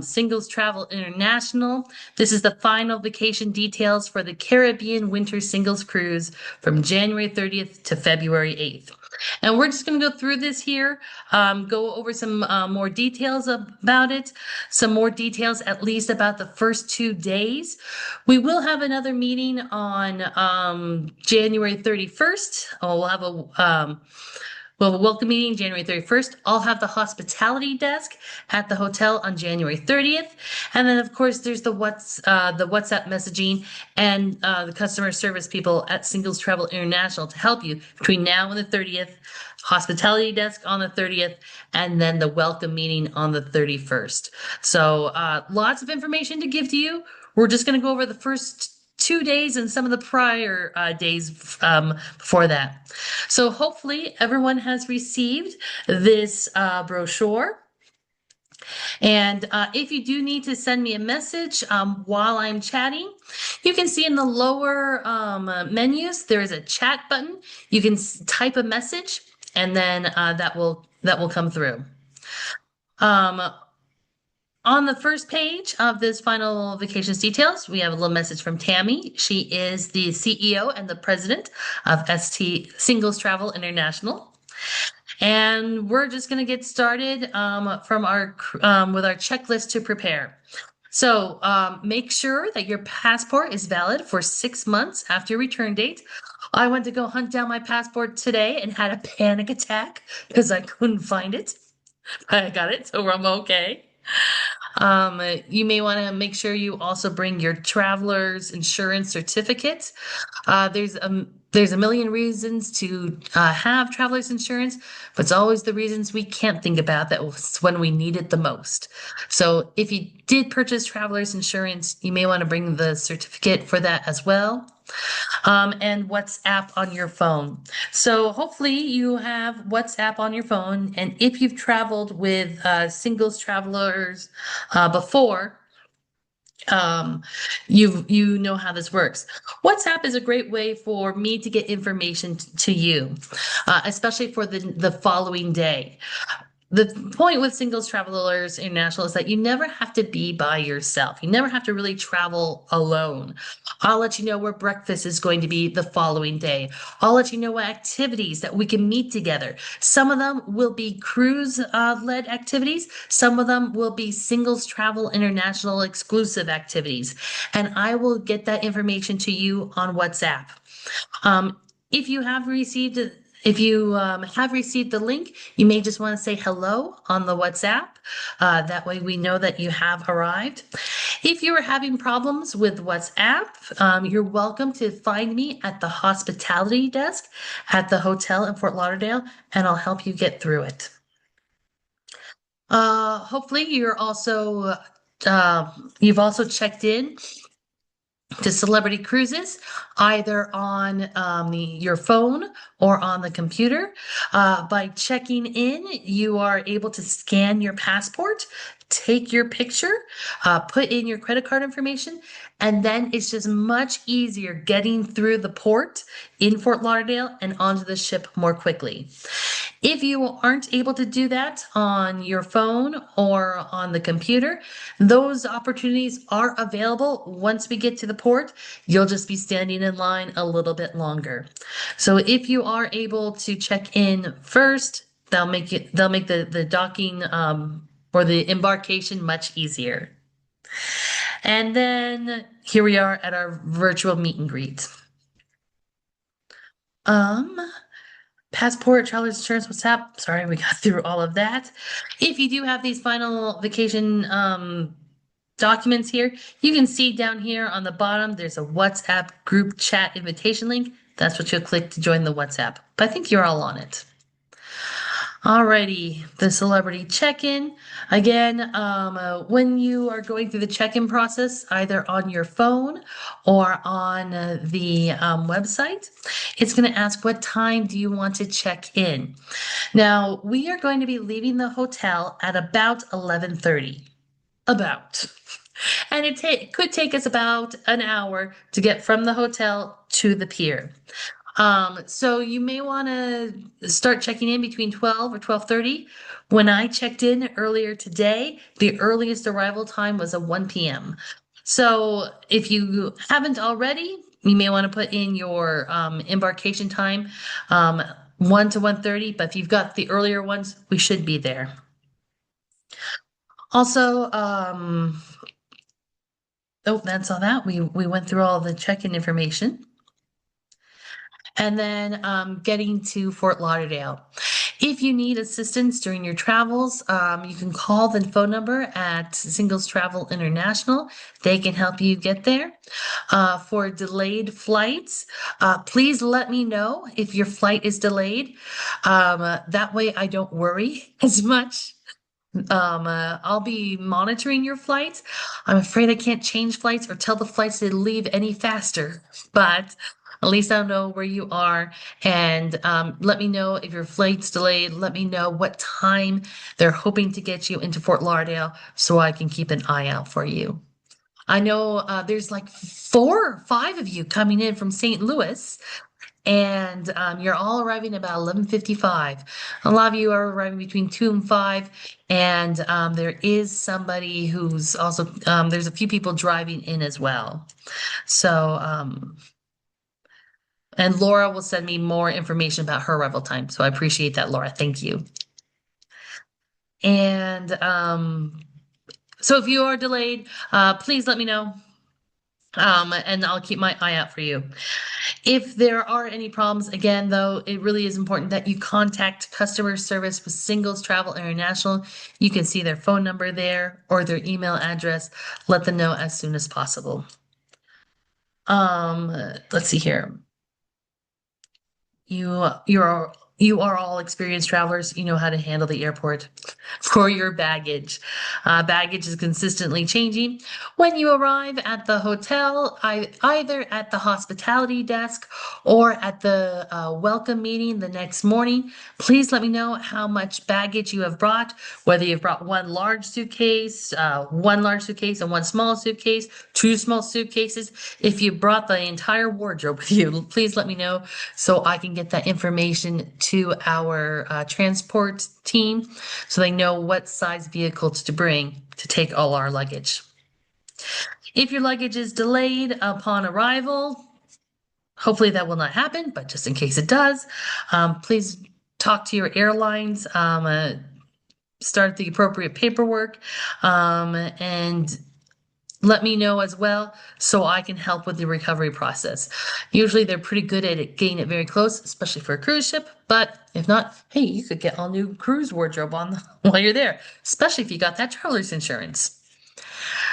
Singles Travel International. This is the final vacation details for the Caribbean Winter Singles Cruise from January 30th to February 8th. And we're just going to go through this here, go over some more details about it, some more details at least about the first 2 days. We will have another meeting on January 31st. We'll have a welcome meeting January 31st. I'll have the hospitality desk at the hotel on January 30th. And then, of course, there's the WhatsApp messaging and the customer service people at Singles Travel International to help you between now and the 30th, hospitality desk on the 30th, and then the welcome meeting on the 31st. So lots of information to give to you. We're just going to go over the first 2 days and some of the prior days before that. So hopefully everyone has received this brochure. And if you do need to send me a message while I'm chatting, you can see in the lower menus, there is a chat button. You can type a message and then that will come through. On the first page of this final vacations details, we have a little message from Tammy. She is the CEO and the president of Singles Travel International. And we're just going to get started from with our checklist to prepare. So make sure that your passport is valid for 6 months after your return date. I went to go hunt down my passport today and had a panic attack because I couldn't find it. I got it, so I'm okay. You may want to make sure you also bring your traveler's insurance certificate. There's a million reasons to have traveler's insurance, but it's always the reasons we can't think about that was when we need it the most. So if you did purchase traveler's insurance, you may want to bring the certificate for that as well. And WhatsApp on your phone. So hopefully you have WhatsApp on your phone. And if you've traveled with singles travelers before, you know how this works. WhatsApp is a great way for me to get information to you, especially for the following day. The point with Singles Travelers International is that you never have to be by yourself. You never have to really travel alone. I'll let you know where breakfast is going to be the following day. I'll let you know what activities that we can meet together. Some of them will be cruise-led activities. Some of them will be Singles Travel International exclusive activities. And I will get that information to you on WhatsApp. If you have received the link, you may just want to say hello on the WhatsApp. That way we know that you have arrived. If you are having problems with WhatsApp, you're welcome to find me at the hospitality desk at the hotel in Fort Lauderdale, and I'll help you get through it. Hopefully you've also checked in to Celebrity Cruises, either on your phone or on the computer. By checking in, you are able to scan your passport, take your picture, put in your credit card information, and then it's just much easier getting through the port in Fort Lauderdale and onto the ship more quickly. If you aren't able to do that on your phone or on the computer, those opportunities are available once we get to the port. You'll just be standing in line a little bit longer. So if you are able to check in first, they'll make the docking or the embarkation much easier. And then here we are at our virtual meet and greet. Passport, traveler's insurance, WhatsApp. Sorry, we got through all of that. If you do have these final vacation documents here, you can see down here on the bottom, there's a WhatsApp group chat invitation link. That's what you'll click to join the WhatsApp. But I think you're all on it. Alrighty, the celebrity check-in. Again, when you are going through the check-in process, either on your phone or on the website, it's going to ask what time do you want to check in. Now, we are going to be leaving the hotel at about 11:30. About. And it could take us about an hour to get from the hotel to the pier. So you may want to start checking in between 12 or 12:30. When I checked in earlier today, the earliest arrival time was a 1 p.m. So if you haven't already, you may want to put in your embarkation time, um, 1 to 1:30. But if you've got the earlier ones, we should be there. Also, oh, that's all that. We went through all the check-in information. And then getting to Fort Lauderdale. If you need assistance during your travels, you can call the phone number at Singles Travel International. They can help you get there. For delayed flights, please let me know if your flight is delayed. That way I don't worry as much. I'll be monitoring your flights. I'm afraid I can't change flights or tell the flights to leave any faster, but at least I'll know where you are. And let me know if your flight's delayed. Let me know what time they're hoping to get you into Fort Lauderdale so I can keep an eye out for you. I know there's like 4 or 5 of you coming in from St. Louis, and you're all arriving about 11:55. A lot of you are arriving between 2 and 5, and there is somebody who's also there's a few people driving in as well. So and Laura will send me more information about her arrival time. So I appreciate that, Laura. Thank you. And so if you are delayed, please let me know. And I'll keep my eye out for you. If there are any problems, again, though, it really is important that you contact customer service with Singles Travel International. You can see their phone number there or their email address. Let them know as soon as possible. Let's see here. You are all experienced travelers. You know how to handle the airport for your baggage. Baggage is consistently changing. When you arrive at the hotel, either at the hospitality desk or at the welcome meeting the next morning, please let me know how much baggage you have brought, whether you've brought one large suitcase and one small suitcase, two small suitcases. If you brought the entire wardrobe with you, please let me know so I can get that information to our transport team so they know what size vehicles to bring to take all our luggage. If your luggage is delayed upon arrival, hopefully that will not happen, but just in case it does, please talk to your airlines, start the appropriate paperwork, and let me know as well so I can help with the recovery process. Usually they're pretty good at it, getting it very close, especially for a cruise ship. But if not, hey, you could get all new cruise wardrobe on while you're there, especially if you got that traveler's insurance.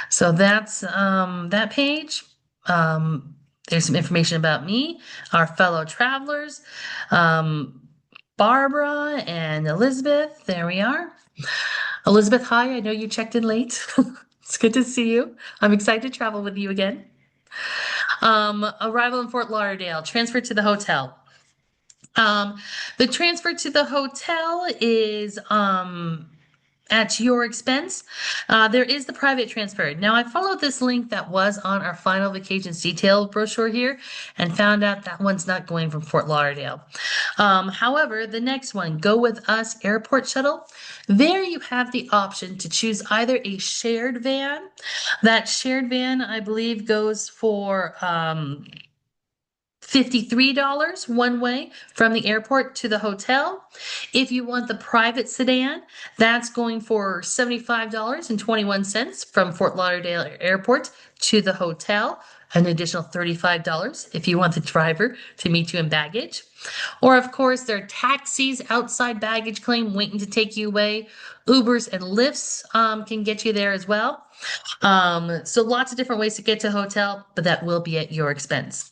So that's that page. There's some information about me, our fellow travelers, um, Barbara and Elizabeth. There we are. Elizabeth, hi. I know you checked in late. It's good to see you. I'm excited to travel with you again. Arrival in Fort Lauderdale, transfer to the hotel. Um, the transfer to the hotel is at your expense. There is the private transfer. Now, I followed this link that was on our final vacations detail brochure here and found out that one's not going from Fort Lauderdale. However, the next one, Go With Us Airport Shuttle. There you have the option to choose either a shared van. That shared van, I believe, goes for $53 one way from the airport to the hotel. If you want the private sedan, that's going for $75.21 from Fort Lauderdale Airport to the hotel. An additional $35 if you want the driver to meet you in baggage. Or, of course, there are taxis outside baggage claim waiting to take you away. Ubers and Lyfts can get you there as well. So lots of different ways to get to a hotel, but that will be at your expense.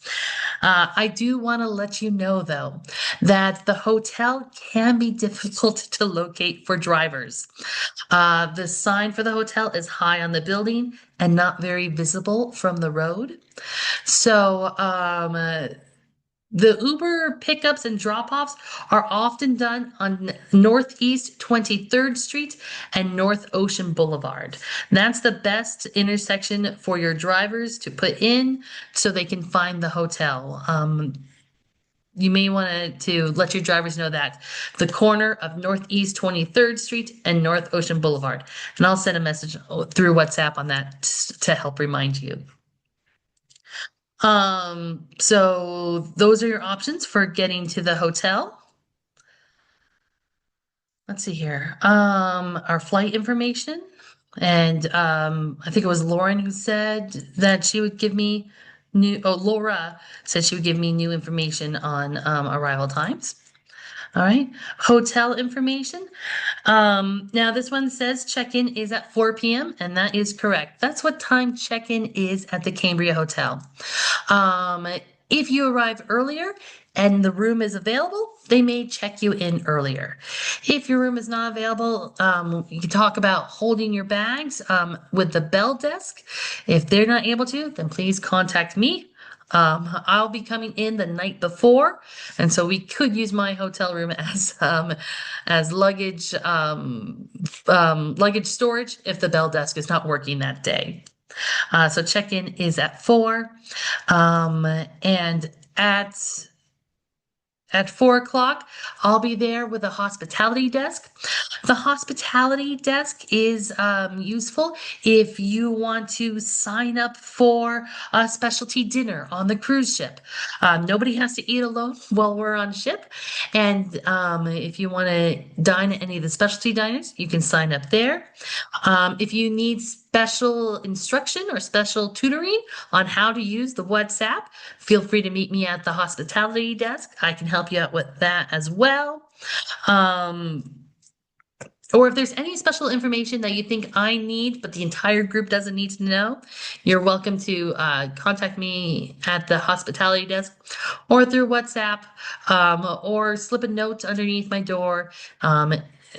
I do want to let you know, though, that the hotel can be difficult to locate for drivers. The sign for the hotel is high on the building and not very visible from the road. So, the Uber pickups and drop-offs are often done on Northeast 23rd Street and North Ocean Boulevard. That's the best intersection for your drivers to put in so they can find the hotel. you may want to let your drivers know that the corner of Northeast 23rd Street and North Ocean Boulevard. And I'll send a message through WhatsApp on that to help remind you. So those are your options for getting to the hotel. Let's see here. Our flight information. And I think it was Lauren who said that she would give me Laura said she would give me new information on arrival times. All right. Hotel information. Now this one says check-in is at 4 p.m. and that is correct. That's what time check-in is at the Cambria Hotel. Um, if you arrive earlier and the room is available, they may check you in earlier. If your room is not available, you can talk about holding your bags with the bell desk. If they're not able to, then please contact me. I'll be coming in the night before, and so we could use my hotel room as luggage storage if the bell desk is not working that day. So check-in is at 4, and at 4 o'clock, I'll be there with a hospitality desk. The hospitality desk is useful if you want to sign up for a specialty dinner on the cruise ship. Nobody has to eat alone while we're on ship. And if you want to dine at any of the specialty diners, you can sign up there. If you need special instruction or special tutoring on how to use the WhatsApp, feel free to meet me at the hospitality desk. I can help you out with that as well. Or if there's any special information that you think I need, but the entire group doesn't need to know, you're welcome to contact me at the hospitality desk or through WhatsApp, or slip a note underneath my door.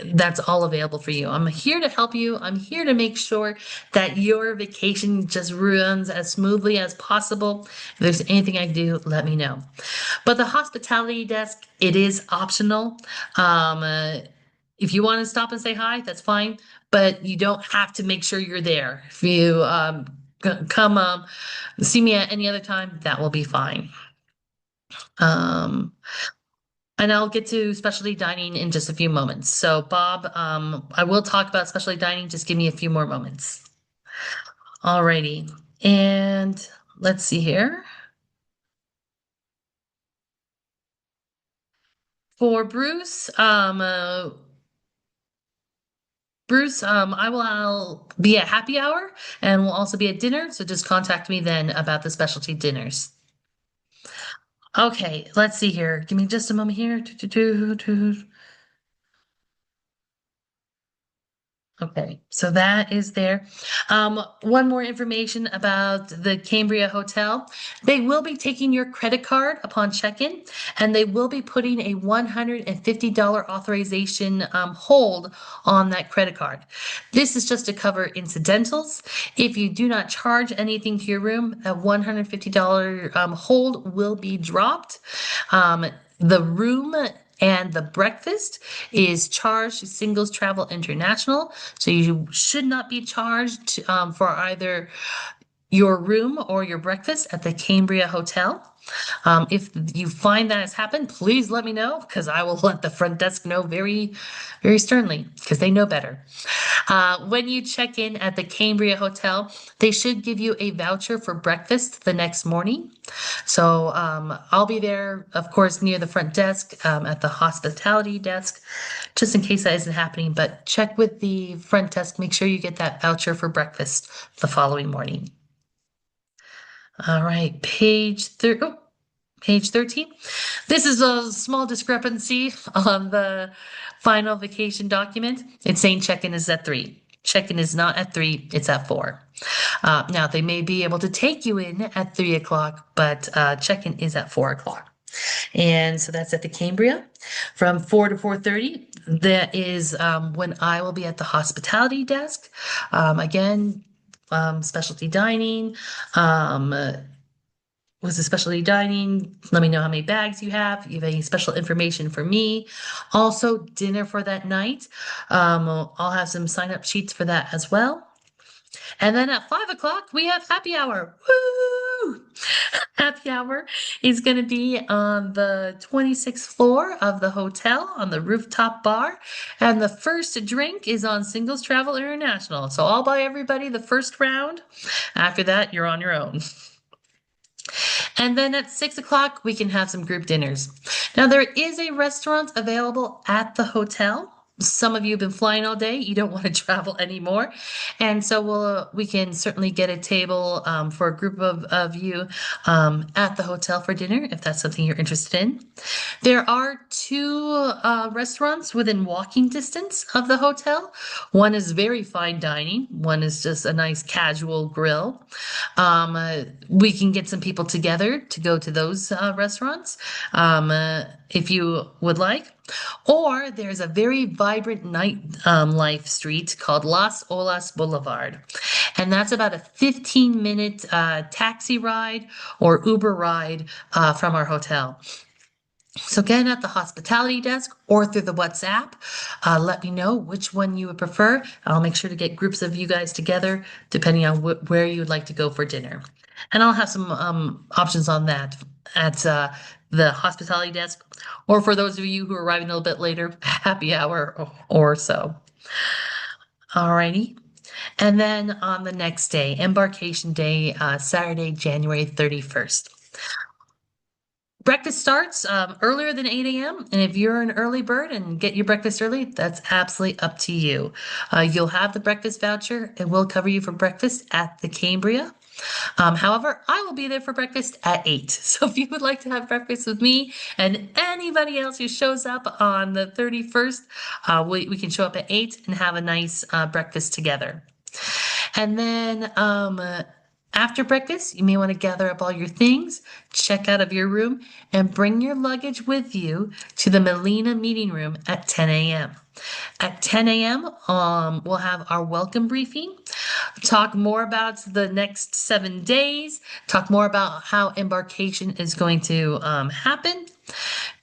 That's all available for you. I'm here to help you. I'm here to make sure that your vacation just runs as smoothly as possible. If there's anything I can do, let me know. But the hospitality desk, it is optional. If you want to stop and say hi, that's fine, but you don't have to make sure you're there. If you come see me at any other time, that will be fine. Um, and I'll get to specialty dining in just a few moments. So, Bob, I will talk about specialty dining. Just give me a few more moments. Alrighty. And let's see here. For Bruce, I'll be at happy hour and we'll also be at dinner. So just contact me then about the specialty dinners. Okay, let's see here. Give me just a moment here. Okay, so that is there. One more information about the Cambria Hotel. They will be taking your credit card upon check-in, and they will be putting a $150 authorization hold on that credit card. This is just to cover incidentals. If you do not charge anything to your room, a $150 hold will be dropped. The room and the breakfast is charged to Singles Travel International. So you should not be charged for either your room or your breakfast at the Cambria Hotel. If you find that has happened, please let me know because I will let the front desk know very, very sternly because they know better. When you check in at the Cambria Hotel, they should give you a voucher for breakfast the next morning. So I'll be there, of course, near the front desk at the hospitality desk, just in case that isn't happening. But check with the front desk, make sure you get that voucher for breakfast the following morning. All right, page 13. This is a small discrepancy on the final vacation document. It's saying check-in is at 3. Check-in is not at 3, it's at 4. Now, they may be able to take you in at 3 o'clock, but check-in is at 4 o'clock. And so that's at the Cambria. From 4 to 4:30, that is when I will be at the hospitality desk. Again, specialty dining. Was the specialty dining? Let me know how many bags you have. You have any special information for me. Also, dinner for that night. I'll have some sign-up sheets for that as well. And then at 5 o'clock, we have happy hour. Woo! Happy hour is going to be on the 26th floor of the hotel on the rooftop bar. And the first drink is on Singles Travel International. So I'll buy everybody the first round. After that, you're on your own. And then at 6 o'clock, we can have some group dinners. Now, there is a restaurant available at the hotel. Some of you have been flying all day. You don't want to travel anymore. And so we can certainly get a table for a group of you at the hotel for dinner if that's something you're interested in. There are two restaurants within walking distance of the hotel. One is very fine dining. One is just a nice casual grill. We can get some people together to go to those restaurants if you would like. Or there's a very vibrant night life street called Las Olas Boulevard. And that's about a 15-minute taxi ride or Uber ride from our hotel. So get at the hospitality desk or through the WhatsApp. Let me know which one you would prefer. I'll make sure to get groups of you guys together depending on where you would like to go for dinner. And I'll have some options on that at the hospitality desk, or for those of you who are arriving a little bit later, happy hour or so. Alrighty. And then on the next day, embarkation day, Saturday, January 31st. Breakfast starts earlier than 8 a.m. And if you're an early bird and get your breakfast early, that's absolutely up to you. You'll have the breakfast voucher. It will cover you for breakfast at the Cambria. However, I will be there for breakfast at 8. So if you would like to have breakfast with me and anybody else who shows up on the 31st, we can show up at 8 and have a nice breakfast together. And then after breakfast, you may want to gather up all your things, check out of your room, and bring your luggage with you to the Melina meeting room at 10 a.m. At 10 a.m., we'll have our welcome briefing, talk more about the next 7 days, talk more about how embarkation is going to happen,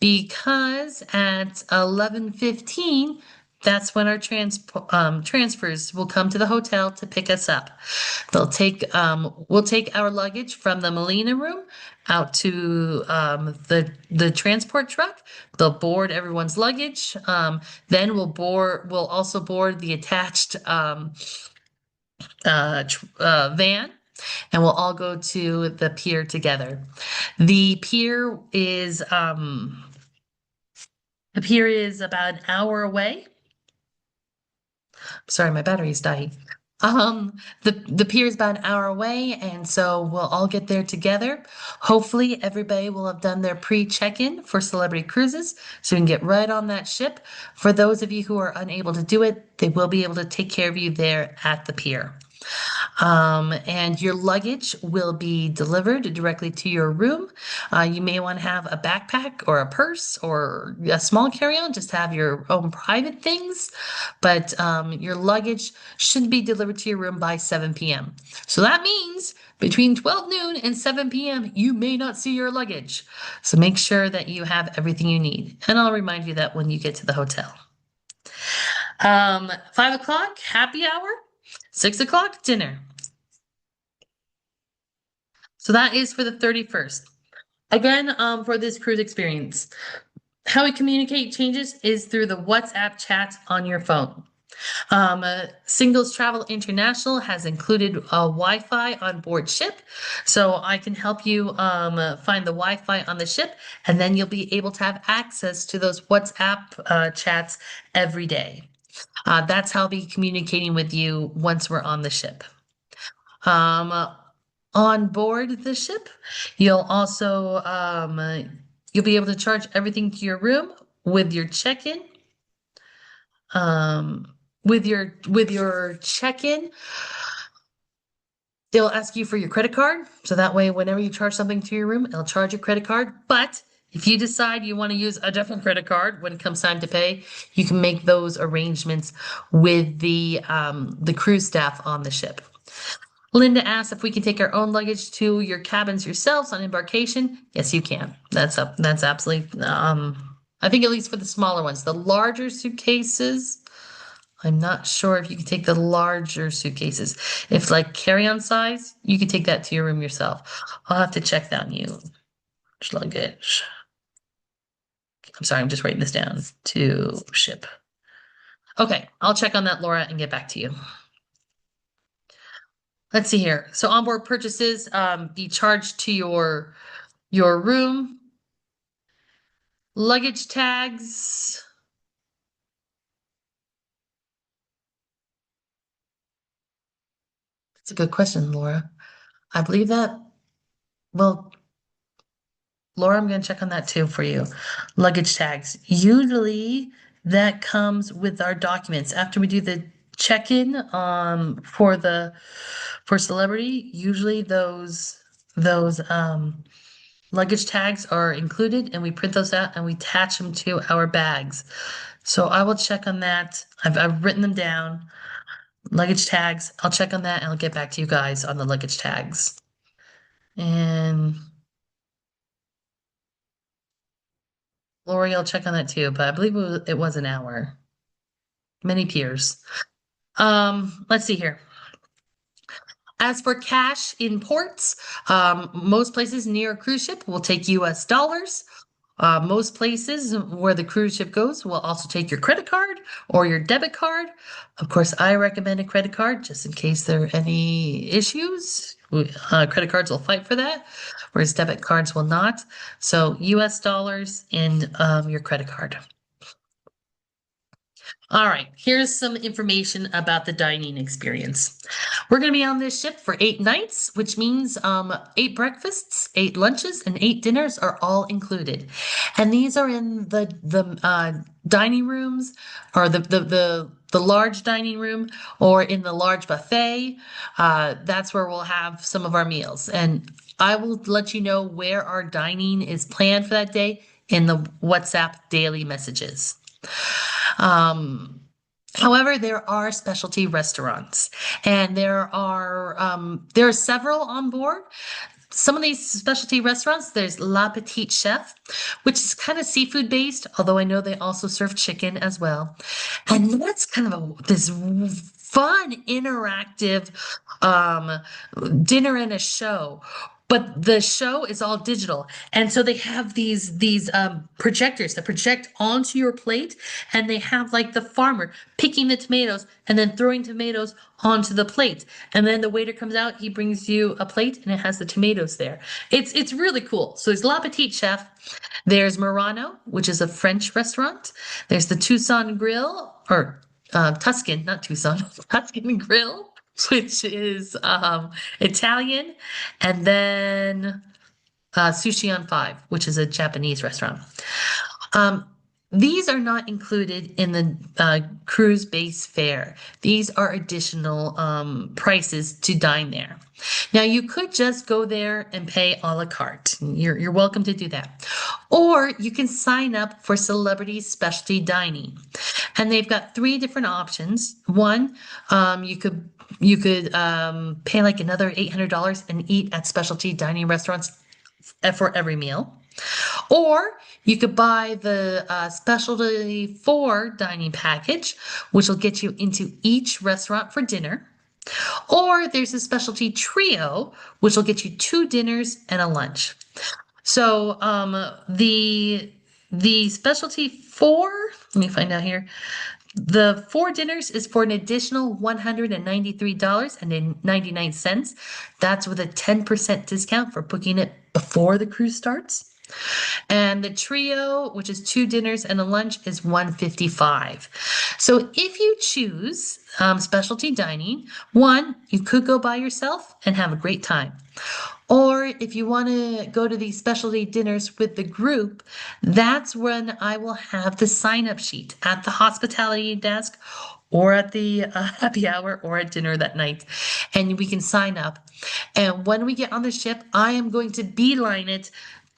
because at 11:15, that's when our transfers will come to the hotel to pick us up. We'll take our luggage from the Melina room out to the transport truck. They'll board everyone's luggage. Then we'll also board the attached van, and we'll all go to the pier together. The pier is about an hour away. Sorry, my battery's dying. The pier is about an hour away, and so we'll all get there together. Hopefully, everybody will have done their pre-check-in for Celebrity Cruises, so we can get right on that ship. For those of you who are unable to do it, they will be able to take care of you there at the pier. And your luggage will be delivered directly to your room. You may want to have a backpack or a purse or a small carry-on, just to have your own private things. But your luggage should be delivered to your room by 7 p.m. So that means between 12 noon and 7 p.m., you may not see your luggage. So make sure that you have everything you need. And I'll remind you that when you get to the hotel. 5 o'clock, happy hour. 6 o'clock, dinner. So that is for the 31st. Again, for this cruise experience, how we communicate changes is through the WhatsApp chat on your phone. Singles Travel International has included Wi-Fi on board ship, so I can help you find the Wi-Fi on the ship, and then you'll be able to have access to those WhatsApp chats every day. That's how I'll be communicating with you once we're on the ship. On board the ship, you'll also you'll be able to charge everything to your room with your check-in. With your check-in, they'll ask you for your credit card, so that way whenever you charge something to your room, it'll charge your credit card. But if you decide you want to use a different credit card when it comes time to pay, you can make those arrangements with the cruise staff on the ship. Linda asked if we can take our own luggage to your cabins yourselves on embarkation. Yes, you can. That's absolutely. I think at least for the smaller ones, the larger suitcases, I'm not sure if you can take the larger suitcases. If like carry-on size, you can take that to your room yourself. I'll have to check that on you. Luggage. I'm sorry, I'm just writing this down to ship. Okay, I'll check on that, Laura, and get back to you. Let's see here. So onboard purchases be charged to your room. Luggage tags. That's a good question, Laura. I believe that, well, Laura, I'm going to check on that too for you. Luggage tags. Usually that comes with our documents. After we do the check-in for celebrity, usually those luggage tags are included and we print those out and we attach them to our bags. So I will check on that. I've written them down. Luggage tags. I'll check on that and I'll get back to you guys on the luggage tags. And Lori, I'll check on that too, but I believe it was an hour. Many peers. Let's see here. As for cash in ports, most places near a cruise ship will take US dollars. Most places where the cruise ship goes will also take your credit card or your debit card. Of course, I recommend a credit card just in case there are any issues. Credit cards will fight for that, whereas debit cards will not. So US dollars and your credit card. All right, here's some information about the dining experience. We're going to be on this ship for 8 nights, which means 8 breakfasts, 8 lunches, and 8 dinners are all included. And these are in the dining rooms or the large dining room or in the large buffet. That's where we'll have some of our meals. And I will let you know where our dining is planned for that day in the WhatsApp daily messages. Um, However, there are specialty restaurants, and there are several on board. Some of these specialty restaurants, there's La Petite Chef, which is kind of seafood based, although I know they also serve chicken as well. And that's kind of this fun, interactive um, dinner and a show. But the show is all digital. And so they have these projectors that project onto your plate, and they have like the farmer picking the tomatoes and then throwing tomatoes onto the plate. And then the waiter comes out, he brings you a plate and it has the tomatoes there. It's really cool. So there's La Petite Chef, there's Murano, which is a French restaurant. There's the Tucson Grill, or Tuscan, not Tucson, Tuscan Grill, which is Italian, and then Sushi on Five, which is a Japanese restaurant. Um, these are not included in the cruise base fare. These are additional prices to dine there. Now, you could just go there and pay a la carte. You're welcome to do that. Or you can sign up for celebrity specialty dining. And they've got 3 different options. One, you could pay like another $800 and eat at specialty dining restaurants for every meal. Or you could buy the specialty 4 dining package, which will get you into each restaurant for dinner. Or there's a specialty trio, which will get you 2 dinners and a lunch. So the specialty 4, let me find out here. The 4 dinners is for an additional $193.99. That's with a 10% discount for booking it before the cruise starts. And the trio, which is 2 dinners and a lunch, is $155. So if you choose specialty dining, one, you could go by yourself and have a great time. Or if you want to go to these specialty dinners with the group, that's when I will have the sign-up sheet at the hospitality desk or at the happy hour or at dinner that night. And we can sign up. And when we get on the ship, I am going to beeline it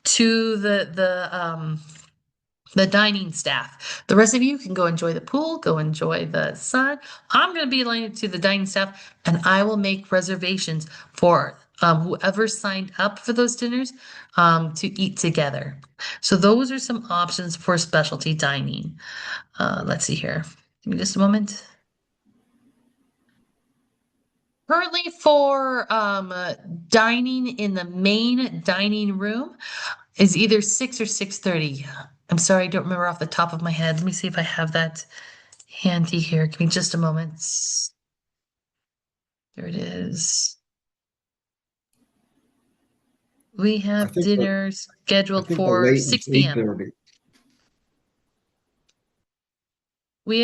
to the dining staff. The rest of you can go enjoy the pool, go enjoy the sun. I'm going to be lining to the dining staff, and I will make reservations for whoever signed up for those dinners to eat together. So those are some options for specialty dining. Let's see here. Give me just a moment. Currently for dining in the main dining room is either 6 or 6:30. I'm sorry, I don't remember off the top of my head. Let me see if I have that handy here. Give me just a moment. There it is. We I have think that dinner I scheduled think the for late is 6 p.m. 8:30. We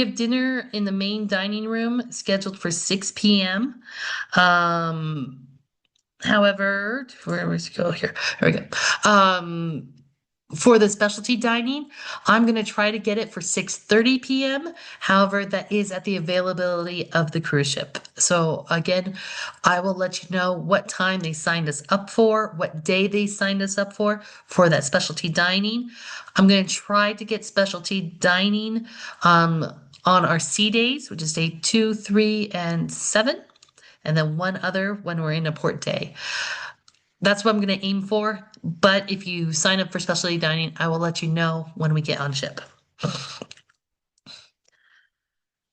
have dinner in the main dining room scheduled for 6 p.m. Um, However, where was it go here? There we go. For the specialty dining, I'm going to try to get it for 6:30 p.m. However, that is at the availability of the cruise ship. So again, I will let you know what time they signed us up for, what day they signed us up for that specialty dining. I'm going to try to get specialty dining on our C days, which is day 2, 3, and 7, and then one other when we're in a port day. That's what I'm going to aim for. But if you sign up for specialty dining, I will let you know when we get on ship.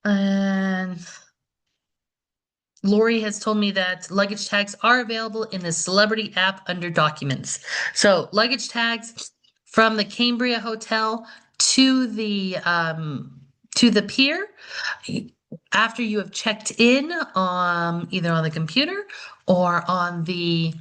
And Lori has told me that luggage tags are available in the Celebrity app under documents. So luggage tags from the Cambria Hotel to the pier after you have checked in either on the computer or on the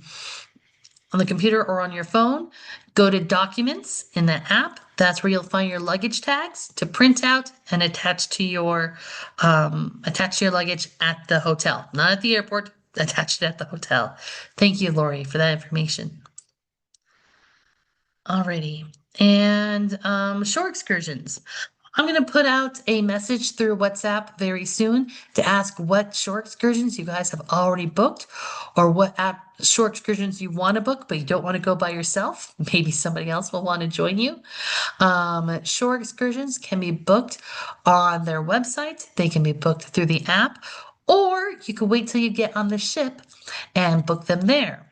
computer or on your phone, go to Documents in the app. That's where you'll find your luggage tags to print out and attach to your luggage at the hotel, not at the airport. Attached it at the hotel. Thank you, Lori, for that information. Alrighty. And shore excursions. I'm going to put out a message through WhatsApp very soon to ask what shore excursions you guys have already booked or what shore excursions you want to book, but you don't want to go by yourself. Maybe somebody else will want to join you. Shore excursions can be booked on their website. They can be booked through the app, or you can wait till you get on the ship and book them there.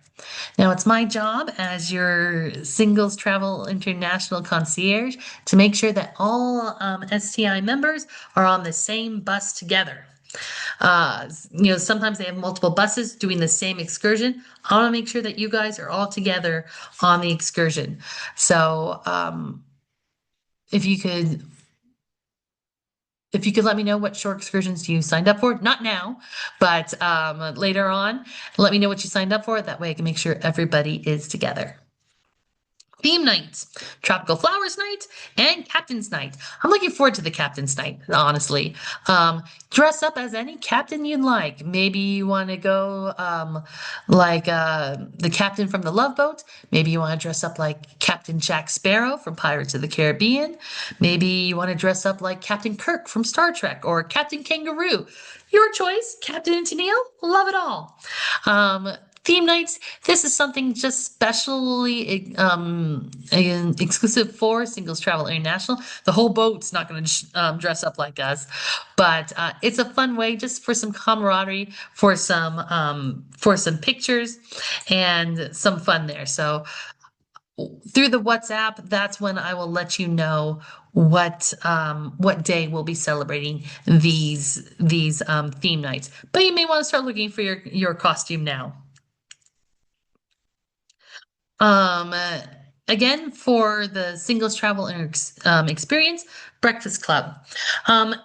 Now, it's my job as your Singles Travel International concierge to make sure that all STI members are on the same bus together. Sometimes they have multiple buses doing the same excursion. I want to make sure that you guys are all together on the excursion. So, if you could if you could let me know what shore excursions you signed up for, not now, but later on, let me know what you signed up for. That way I can make sure everybody is together. Theme nights, Tropical Flowers Night, and Captain's Night. I'm looking forward to the Captain's Night, honestly. Dress up as any captain you'd like. Maybe you want to go like the captain from the Love Boat. Maybe you want to dress up like Captain Jack Sparrow from Pirates of the Caribbean. Maybe you want to dress up like Captain Kirk from Star Trek or Captain Kangaroo. Your choice, Captain and Tennille. Love it all. Um, Theme nights. This is something just specially exclusive for Singles Travel International. The whole boat's not going to dress up like us, but it's a fun way just for some camaraderie, for some pictures, and some fun there. So through the WhatsApp, that's when I will let you know what day we'll be celebrating these theme nights. But you may want to start looking for your costume now. Um, uh, Again, for the singles travel experience, Breakfast Club. Um,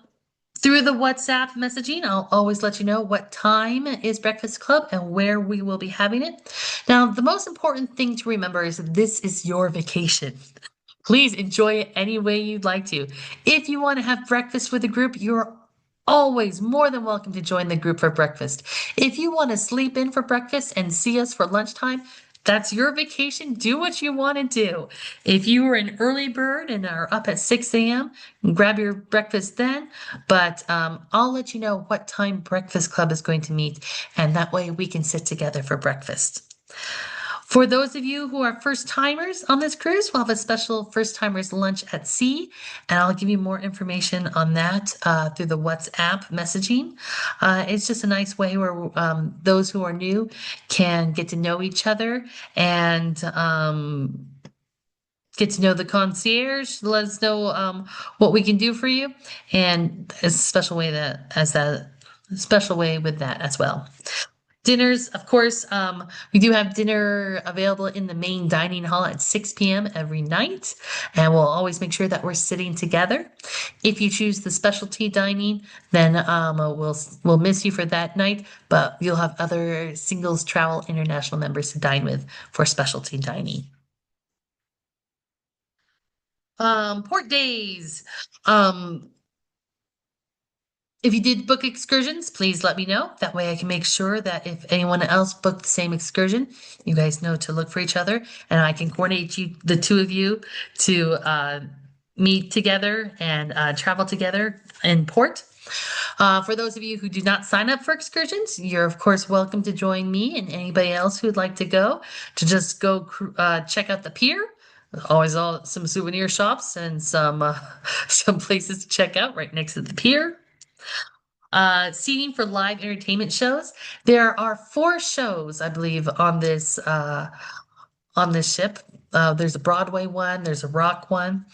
Through the WhatsApp messaging, I'll always let you know what time is Breakfast Club and where we will be having it. Now, the most important thing to remember is that this is your vacation. Please enjoy it any way you'd like to. If you want to have breakfast with a group, you're always more than welcome to join the group for breakfast. If you want to sleep in for breakfast and see us for lunchtime, that's your vacation. Do what you want to do. If you are an early bird and are up at 6 a.m., grab your breakfast then. But I'll let you know what time Breakfast Club is going to meet, and that way we can sit together for breakfast. For those of you who are first timers on this cruise, we'll have a special first timers lunch at sea, and I'll give you more information on that through the WhatsApp messaging. It's just a nice way where those who are new can get to know each other and get to know the concierge, let us know what we can do for you, and it's a special way that as that special way with that as well. Dinners, of course, we do have dinner available in the main dining hall at 6 p.m. every night, and we'll always make sure that we're sitting together. If you choose the specialty dining, then we'll miss you for that night, but you'll have other singles travel international members to dine with for specialty dining. Port days. Um, If you did book excursions, please let me know. That way I can make sure that if anyone else booked the same excursion, you guys know to look for each other and I can coordinate you, the two of you, to meet together and travel together in port. For those of you who do not sign up for excursions, you're of course welcome to join me and anybody else who would like to go to just go check out the pier. Always all some souvenir shops and some some places to check out right next to the pier. Seating for live entertainment shows. There are four shows, I believe, on this ship. There's a Broadway one, there's a rock one,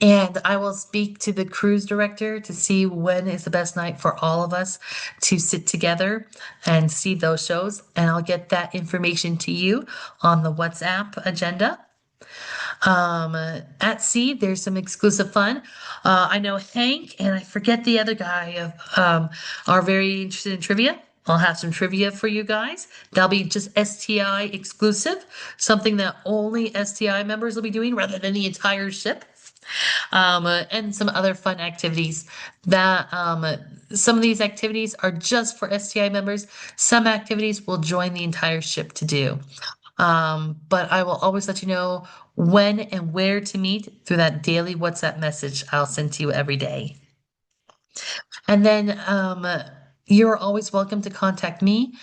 and I will speak to the cruise director to see when is the best night for all of us to sit together and see those shows, and I'll get that information to you on the WhatsApp agenda. At sea, there's some exclusive fun. I know Hank and I forget the other guy are very interested in trivia. I'll have some trivia for you guys. That'll be just STI exclusive, something that only STI members will be doing rather than the entire ship. And some other fun activities that some of these activities are just for STI members. Some activities will join the entire ship to do. But I will always let you know when and where to meet through that daily WhatsApp message I'll send to you every day. And then you're always welcome to contact me,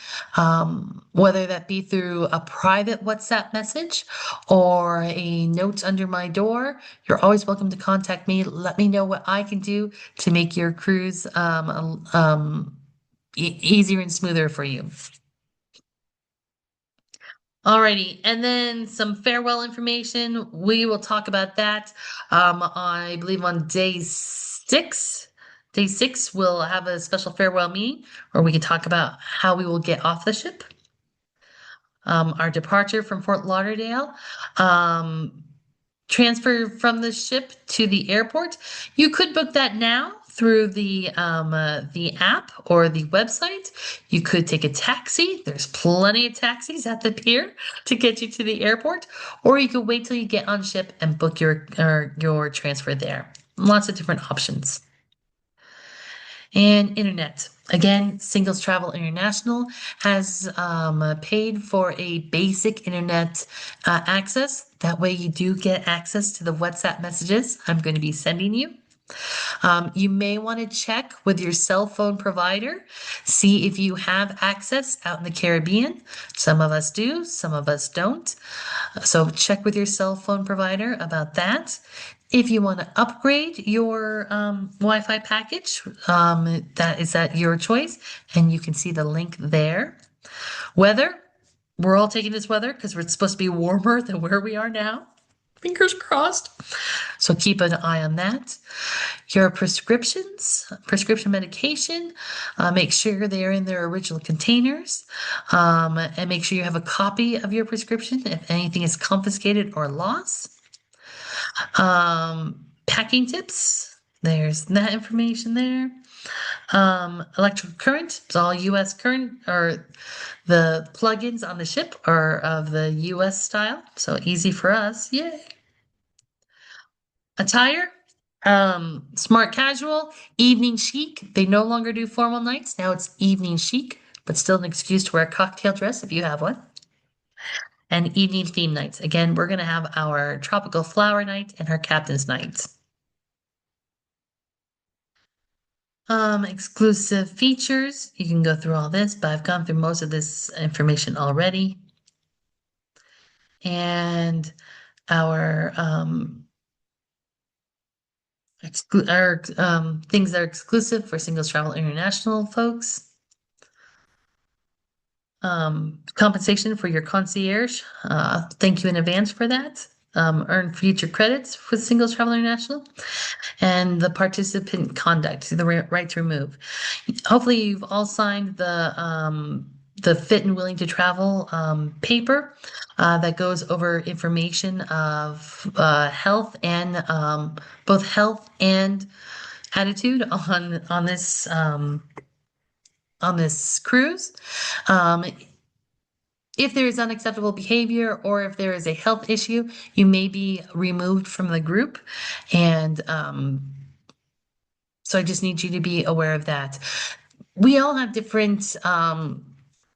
whether that be through a private WhatsApp message or a note under my door. You're always welcome to contact me. Let me know what I can do to make your cruise easier and smoother for you. Alrighty, and then some farewell information. We will talk about that. I believe on day six. Day six, we'll have a special farewell meeting where we can talk about how we will get off the ship. Our departure from Fort Lauderdale. Transfer from the ship to the airport. You could book that now through the app or the website. You could take a taxi. There's plenty of taxis at the pier to get you to the airport, or you could wait till you get on ship and book your transfer there. Lots of different options. And internet. Again, Singles Travel International has paid for a basic internet access. That way, you do get access to the WhatsApp messages I'm going to be sending you. You may want to check with your cell phone provider, see if you have access out in the Caribbean. Some of us do, some of us don't. So check with your cell phone provider about that. If you want to upgrade your Wi-Fi package, that is at your choice, and you can see the link there. Weather, we're all taking this weather because it's supposed to be warmer than where we are now. Fingers crossed. So keep an eye on that. Your prescriptions, prescription medication, make sure they're in their original containers, and make sure you have a copy of your prescription if anything is confiscated or lost. Packing tips, there's that information there. Electrical current, it's all US current, or the plugins on the ship are of the US style, so easy for us. Yay. Attire, smart casual, evening chic. They no longer do formal nights. Now it's evening chic, but still an excuse to wear a cocktail dress if you have one. And evening theme nights. Again, we're going to have our tropical flower night and our captain's night. Exclusive features. You can go through all this, but I've gone through most of this information already. And our things that are exclusive for Singles Travel International folks. Compensation for your concierge. Thank you in advance for that. earn future credits with Singles Travel International, and the participant conduct, the right to remove. Hopefully, you've all signed the fit and willing to travel paper that goes over information of health and both health and attitude on this cruise. Um, if there is unacceptable behavior or if there is a health issue, you may be removed from the group. And so I just need you to be aware of that. We all have different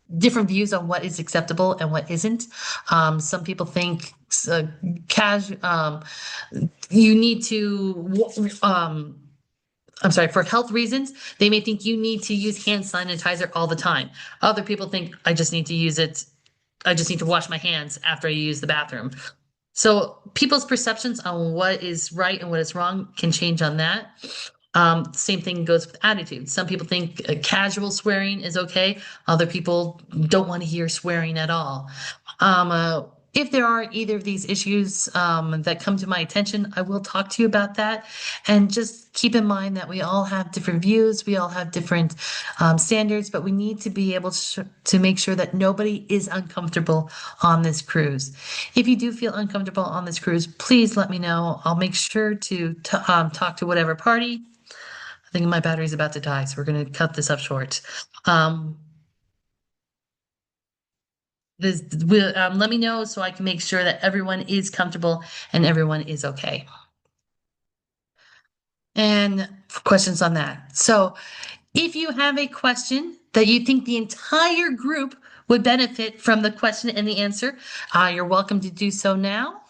views on what is acceptable and what isn't. Some people think you need to I'm sorry, for health reasons, they may think you need to use hand sanitizer all the time. Other people think I just need to use it. I just need to wash my hands after I use the bathroom. So people's perceptions on what is right and what is wrong can change on that. Same thing goes with attitude. Some people think casual swearing is okay. Other people don't want to hear swearing at all. If there are either of these issues that come to my attention, I will talk to you about that. And just keep in mind that we all have different views, we all have different standards, but we need to be able to make sure that nobody is uncomfortable on this cruise. If you do feel uncomfortable on this cruise, please let me know. I'll make sure to talk to whatever party. I think my battery's about to die, so we're going to cut this up short. Um, let me know so I can make sure that everyone is comfortable and everyone is okay. And questions on that. So if you have a question that you think the entire group would benefit from the question and the answer, you're welcome to do so now.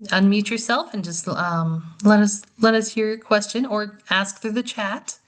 Unmute yourself and just let us hear your question or ask through the chat.